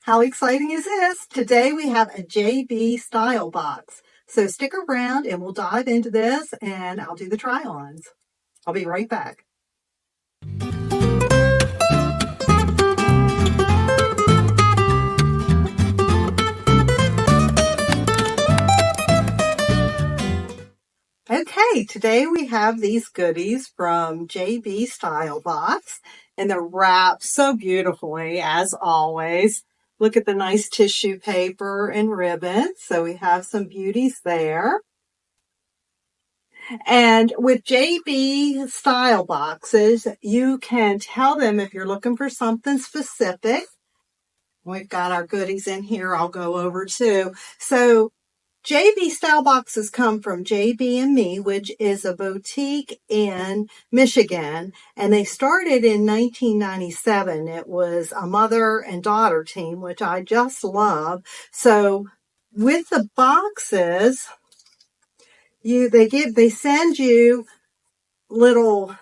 How exciting is this? Today we have a JB Style Box. So stick around and we'll dive into this and I'll do the try-ons. I'll be right back. Okay, today we have these goodies from JB Style Box and they're wrapped so beautifully as always. Look at the nice tissue paper and ribbon. So we have some beauties there. And with JB Style Boxes, you can tell them if you're looking for something specific. We've got our goodies in here I'll go over too. So JB Style Boxes come from JB and Me, which is a boutique in Michigan, and they started in 1997. It was a mother and daughter team, which I just love. So with the boxes, they send you little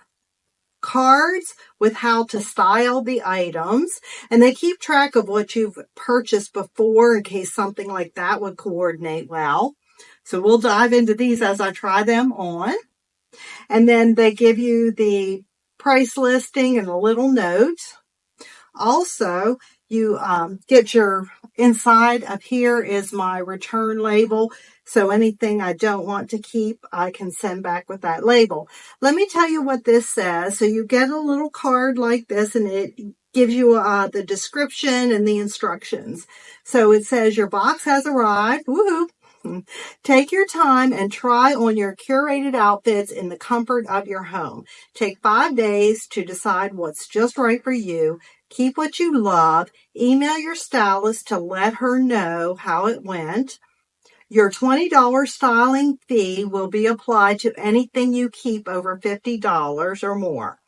cards with how to style the items, and they keep track of what you've purchased before in case something like that would coordinate well. So we'll dive into these as I try them on. And then they give you the price listing and a little note. Also, you get your inside up here is my return label. So anything I don't want to keep, I can send back with that label. Let me tell you what this says. So you get a little card like this and it gives you the description and the instructions. So it says your box has arrived. Woohoo! Take your time and try on your curated outfits in the comfort of your home. Take 5 days to decide what's just right for you. Keep what you love. Email your stylist to let her know how it went. Your $20 styling fee will be applied to anything you keep over $50 or more.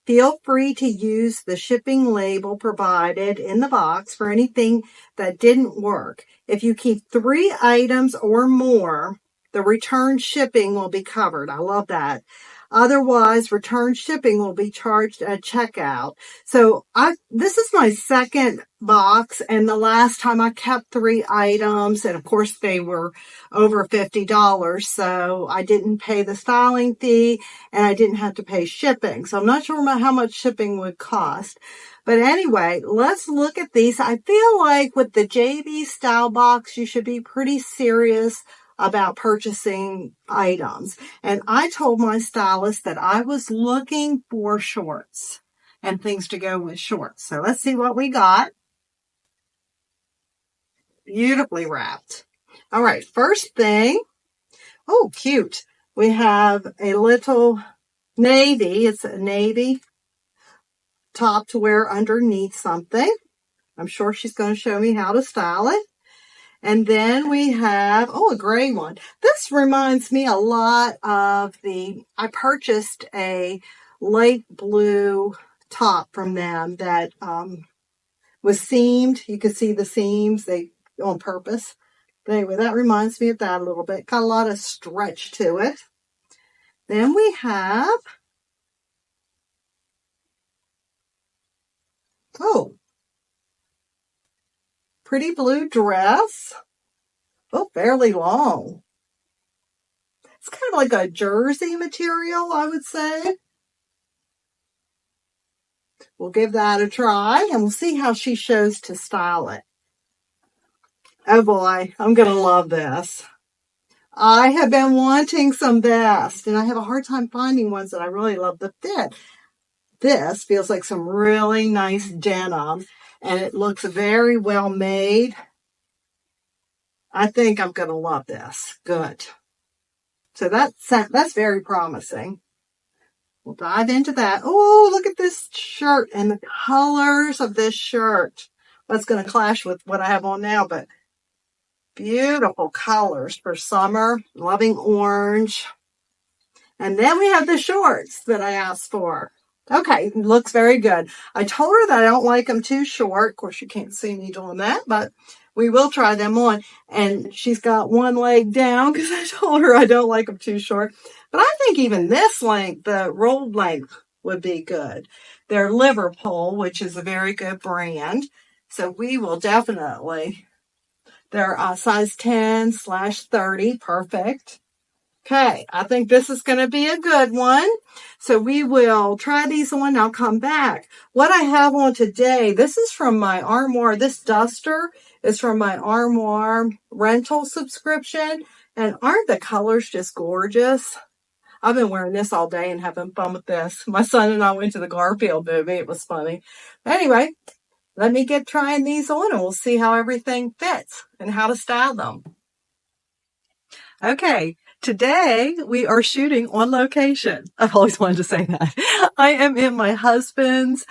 Feel free to use the shipping label provided in the box for anything that didn't work. If you keep 3 items or more, the return shipping will be covered. I love that. Otherwise, return shipping will be charged at checkout. So this is my second box, and the last time I kept 3 items, and of course they were over $50, so I didn't pay the styling fee, and I didn't have to pay shipping. So I'm not sure how much shipping would cost. But anyway, let's look at these. I feel like with the JB Style Box, you should be pretty serious about purchasing items. And I told my stylist that I was looking for shorts and things to go with shorts. So let's see what we got. Beautifully wrapped. All right, first thing. Oh, cute. We have a little navy. It's a navy top to wear underneath something. I'm sure she's going to show me how to style it. And then we have, a gray one. This reminds me a lot of I purchased a light blue top from them that was seamed. You can see the seams, on purpose. But anyway, that reminds me of that a little bit. Got a lot of stretch to it. Then we have, pretty blue dress. Fairly long. It's kind of like a jersey material, I would say. We'll give that a try and we'll see how she shows to style it. Oh boy, I'm going to love this. I have been wanting some vests and I have a hard time finding ones that I really love the fit. This feels like some really nice denim and it looks very well made. I think I'm going to love this. Good. So that's very promising. We'll dive into that. Oh, look at this shirt and the colors of this shirt. That's going to clash with what I have on now, but beautiful colors for summer. Loving orange. And then we have the shorts that I asked for. Okay, looks very good. I told her that I don't like them too short. Of course, you can't see me doing that, but we will try them on. And she's got one leg down because I told her I don't like them too short. But I think even this length, the rolled length, would be good. They're Liverpool, which is a very good brand. So we will definitely, they're size 10/30, perfect. Okay, I think this is going to be a good one. So we will try these on. I'll come back. What I have on today, this is from my Armoire. This duster is from my Armoire rental subscription. And aren't the colors just gorgeous? I've been wearing this all day and having fun with this. My son and I went to the Garfield movie. It was funny. Anyway, let me get trying these on and we'll see how everything fits and how to style them. Okay, today we are shooting on location. I've always wanted to say that. I am in my husband's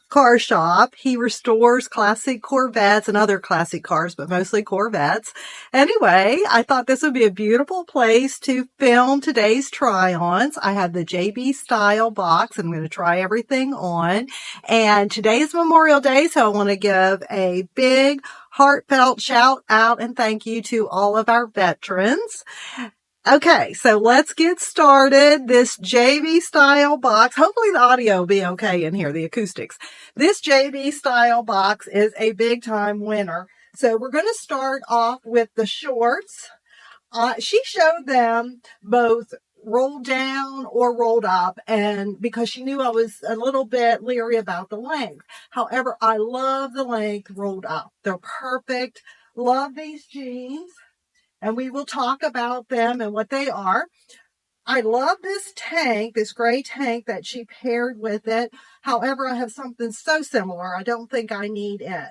car shop. He restores classic Corvettes and other classic cars, but mostly Corvettes. Anyway, I thought this would be a beautiful place to film today's try-ons. I have the JB Style Box. I'm going to try everything on. And today is Memorial Day, so I want to give a big heartfelt shout out and thank you to all of our veterans. Okay, so let's get started. This JB Style Box, hopefully the audio will be okay in here, the acoustics. This JB Style Box is a big time winner. So we're going to start off with the shorts. She showed them both rolled down or rolled up, and because she knew I was a little bit leery about the length. However, I love the length rolled up. They're perfect. Love these jeans. And we will talk about them and what they are. I love this tank, this gray tank that she paired with it. However, I have something so similar. I don't think I need it.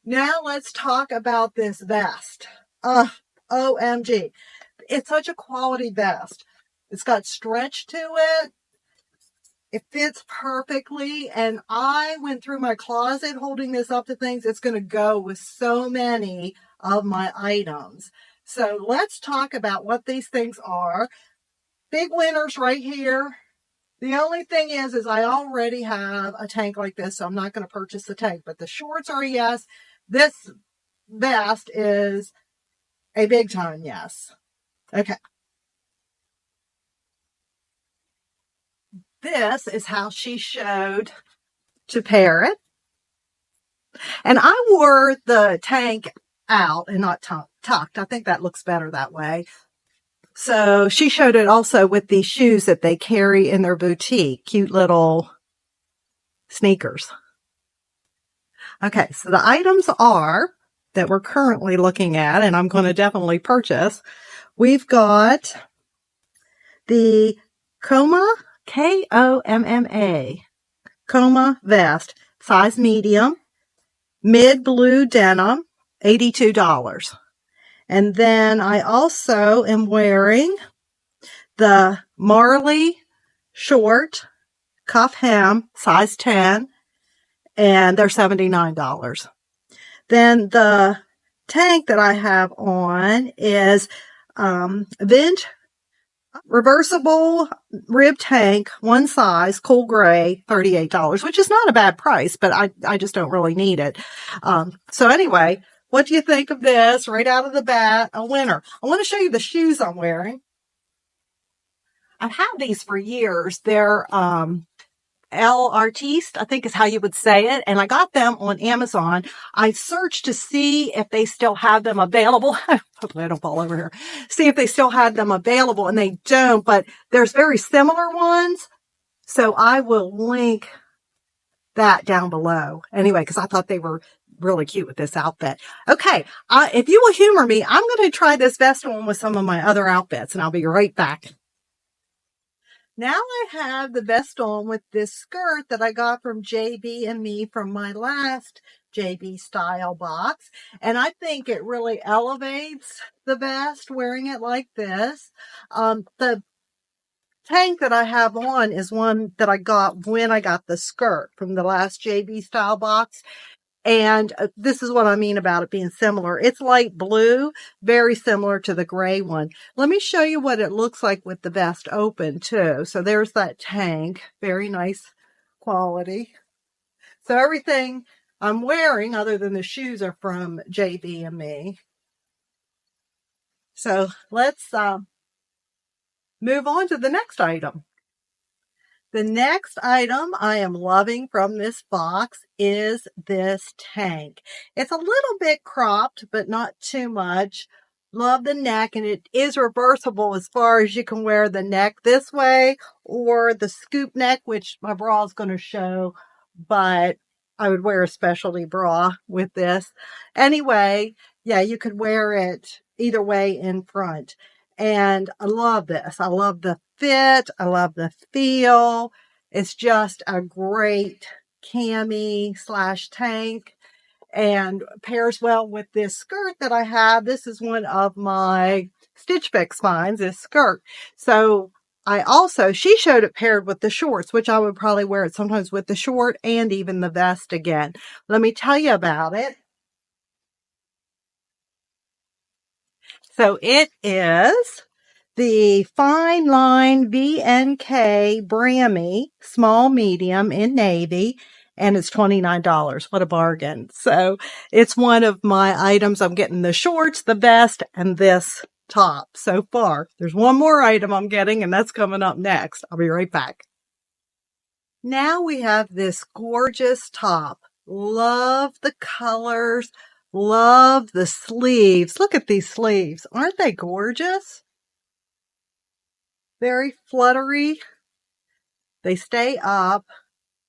Now let's talk about this vest. OMG. It's such a quality vest. It's got stretch to it. It fits perfectly. And I went through my closet holding this up to things. It's going to go with so many of my items. So let's talk about what these things are. Big winners right here. The only thing is I already have a tank like this, so I'm not going to purchase the tank. But the shorts are a yes. This vest is a big time yes. Okay. This is how she showed to pair it. And I wore the tank out and not tucked. I think that looks better that way. So she showed it also with these shoes that they carry in their boutique, cute little sneakers. Okay, so the items are that we're currently looking at, and I'm going to definitely purchase. We've got the Coma, K-O-M-M-A, Coma vest, size medium, mid blue denim, $82. And then I also am wearing the Marley short cuff hem, size 10, and they're $79. Then the tank that I have on is Vint reversible rib tank, one size, cool gray, $38, which is not a bad price, but I just don't really need it. So anyway, what do you think of this? Right out of the bat, a winner. I want to show you the shoes I'm wearing. I've had these for years. They're El Artiste, I think is how you would say it. And I got them on Amazon. I searched to see if they still have them available. Hopefully I don't fall over here. See if they still had them available, and they don't, but there's very similar ones. So I will link that down below. Anyway, because I thought they were really cute with this outfit. Okay. If you will humor me, I'm going to try this vest on with some of my other outfits, and I'll be right back. Now I have the vest on with this skirt that I got from JB and me from my last JB Style Box. And I think it really elevates the vest wearing it like this. The tank that I have on is one that I got when I got the skirt from the last JB Style Box. And this is what I mean about it being similar. It's light blue, very similar to the gray one. Let me show you what it looks like with the vest open too. So there's that tank, very nice quality. So everything I'm wearing other than the shoes are from JB and me. So let's move on to the next item. The next item I am loving from this box is this tank. It's a little bit cropped, but not too much. Love the neck, and it is reversible as far as you can wear the neck this way or the scoop neck, which my bra is going to show, but I would wear a specialty bra with this. Anyway, yeah, you could wear it either way in front. And I love this. I love the fit. I love the feel. It's just a great cami slash tank and pairs well with this skirt that I have. This is one of my Stitch Fix finds, this skirt. So she showed it paired with the shorts, which I would probably wear it sometimes with the short and even the vest again. Let me tell you about it. So it is the Fine Line VNK Brammy small medium in navy, and it's $29. What a bargain. So it's one of my items. I'm getting the shorts, the vest, and this top so far. There's one more item I'm getting, and that's coming up next. I'll be right back. Now we have this gorgeous top. Love the colors. Love the sleeves. Look at these sleeves. Aren't they gorgeous? Very fluttery. They stay up.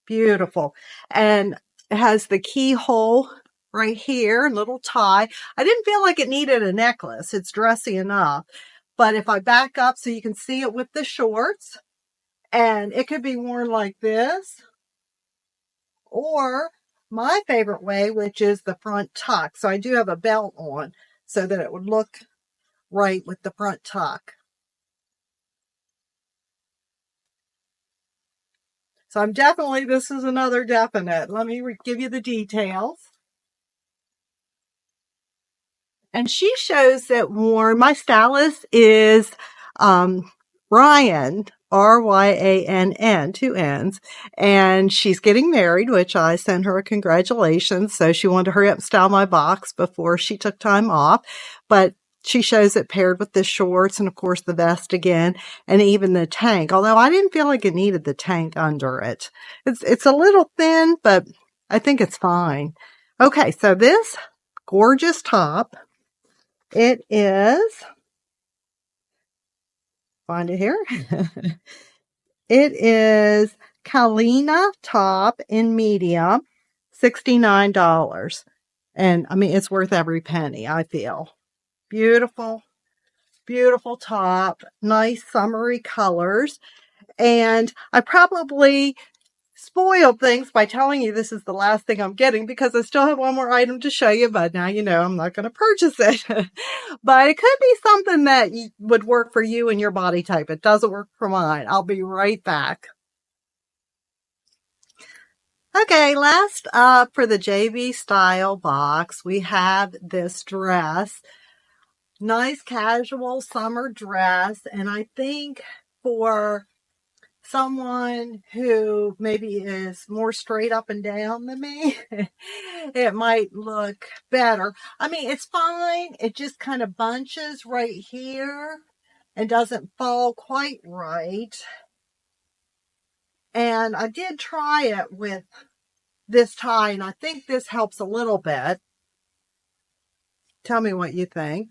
Beautiful. And it has the keyhole right here, little tie. I didn't feel like it needed a necklace. It's dressy enough. But if I back up so you can see it with the shorts, and it could be worn like this, or my favorite way, which is the front tuck. So I do have a belt on so that it would look right with the front tuck. So this is another definite. Let me give you the details. And she shows it worn. My stylist is Ryan, Ryann, 2 N's. And she's getting married, which I sent her a congratulations. So she wanted to hurry up and style my box before she took time off. But she shows it paired with the shorts and, of course, the vest again, and even the tank. Although I didn't feel like it needed the tank under it. It's a little thin, but I think it's fine. Okay, so this gorgeous top, it is, find it here. It is Kalina top in medium, $69. And I mean, it's worth every penny, I feel. Beautiful, beautiful top, nice summery colors. And I probably spoiled things by telling you this is the last thing I'm getting because I still have one more item to show you, but now you know I'm not going to purchase it. But it could be something that would work for you and your body type. It doesn't work for mine. I'll be right back. Okay, last up for the JV Style box, we have this dress. Nice casual summer dress, and I think for someone who maybe is more straight up and down than me, it might look better. I mean, it's fine. It just kind of bunches right here and doesn't fall quite right. And I did try it with this tie, and I think this helps a little bit. Tell me what you think.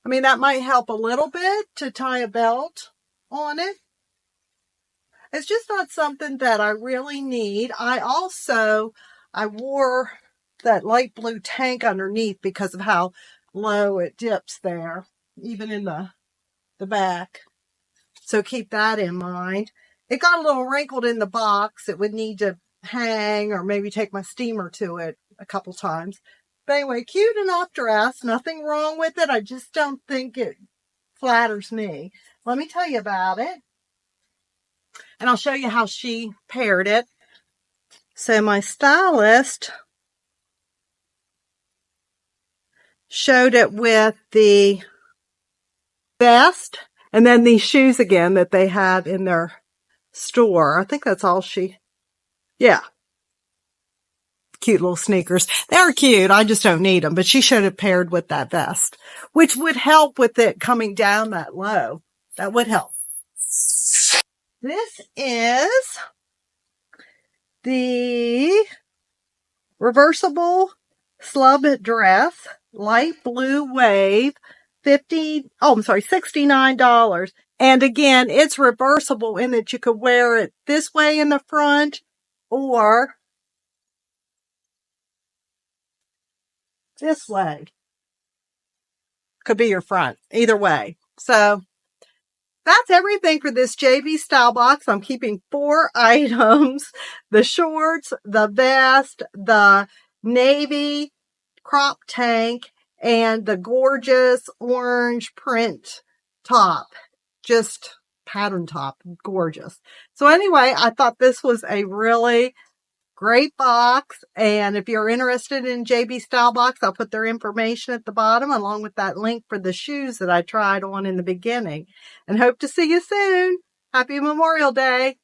I mean, that might help a little bit to tie a belt on it. It's just not something that I really need. I wore that light blue tank underneath because of how low it dips there, even in the back. So keep that in mind. It got a little wrinkled in the box. It would need to hang or maybe take my steamer to it a couple times. But anyway, cute enough dress. Nothing wrong with it. I just don't think it flatters me. Let me tell you about it. And I'll show you how she paired it. So my stylist showed it with the vest and then these shoes again that they have in their store. I think that's all yeah. Cute little sneakers. They're cute. I just don't need them. But she showed it paired with that vest, which would help with it coming down that low. That would help. This is the reversible slub dress, light blue wave, $69. And again, it's reversible in that you could wear it this way in the front or this way. Could be your front, either way. So that's everything for this JB Style Box. I'm keeping 4 items: the shorts, the vest, the navy crop tank, and the gorgeous orange print top. Just pattern top. Gorgeous. So anyway, I thought this was a really great box. And if you're interested in JB Style Box, I'll put their information at the bottom along with that link for the shoes that I tried on in the beginning. And hope to see you soon. Happy Memorial Day.